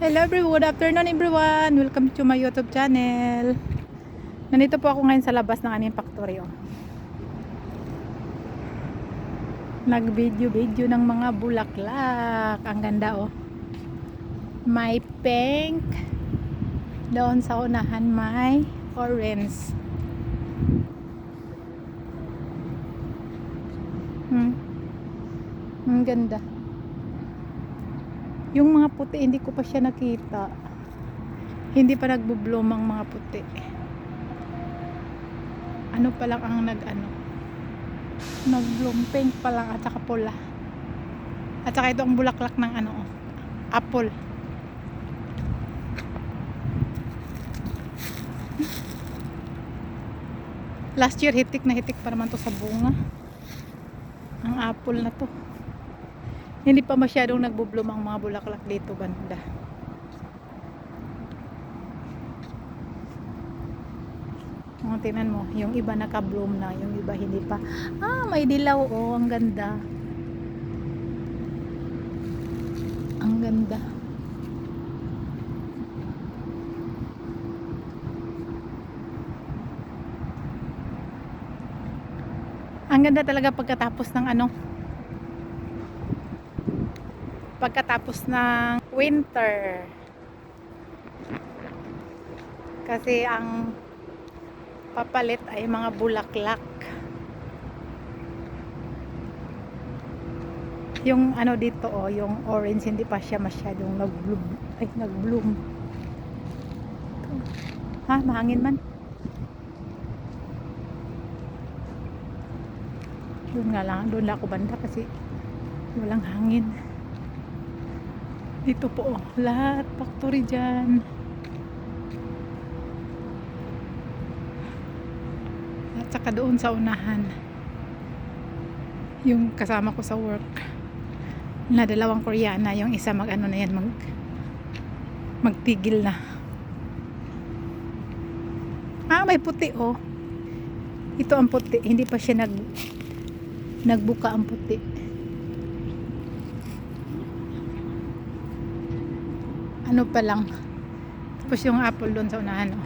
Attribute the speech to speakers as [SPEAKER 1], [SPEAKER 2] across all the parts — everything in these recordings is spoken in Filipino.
[SPEAKER 1] Hello everyone, good afternoon everyone. Welcome to my YouTube channel. Nandito po ako ngayon sa labas ng aming factory. Nag-video ng mga bulaklak. Ang ganda oh. May pink. Doon sa unahan may orange. Ang ganda. Yung mga puti hindi ko pa siya nakita. Hindi pa nagbo-bloom ang mga puti. Ano pa lang ang nag-bloom, pink pa lang at saka pula. At saka ito ang bulaklak ng apple. Last year hitik na hitik pa naman to sa bunga. Ang apple na to. Hindi pa masyadong nagbo-bloom ang mga bulaklak dito banda. Tingnan mo, yung iba naka-bloom na, yung iba hindi pa. May dilaw oh, ang ganda. Ang ganda. Ang ganda talaga pagkatapos ng winter. Kasi ang papalit ay mga bulaklak. Yung dito oh, yung orange hindi pa siya masyadong nag-bloom. Mahangin man. Doon lang ako banda kasi walang hangin. Dito po oh, lahat factory dyan. At saka doon sa unahan yung kasama ko sa work na dalawang Koreana, yung isa magtigil na. May puti oh. Ito ang puti, hindi pa siya nagbuka ang puti. Ano pa lang. Tapos yung apple doon sa unahan oh.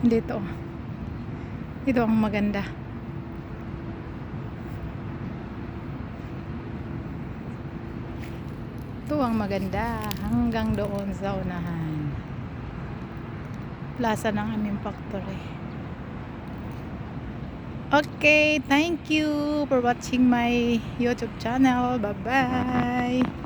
[SPEAKER 1] Dito oh. Ito ang maganda. Ito ang maganda hanggang doon sa unahan. Plaza ng aming factory. Okay, thank you for watching my YouTube channel. Bye bye.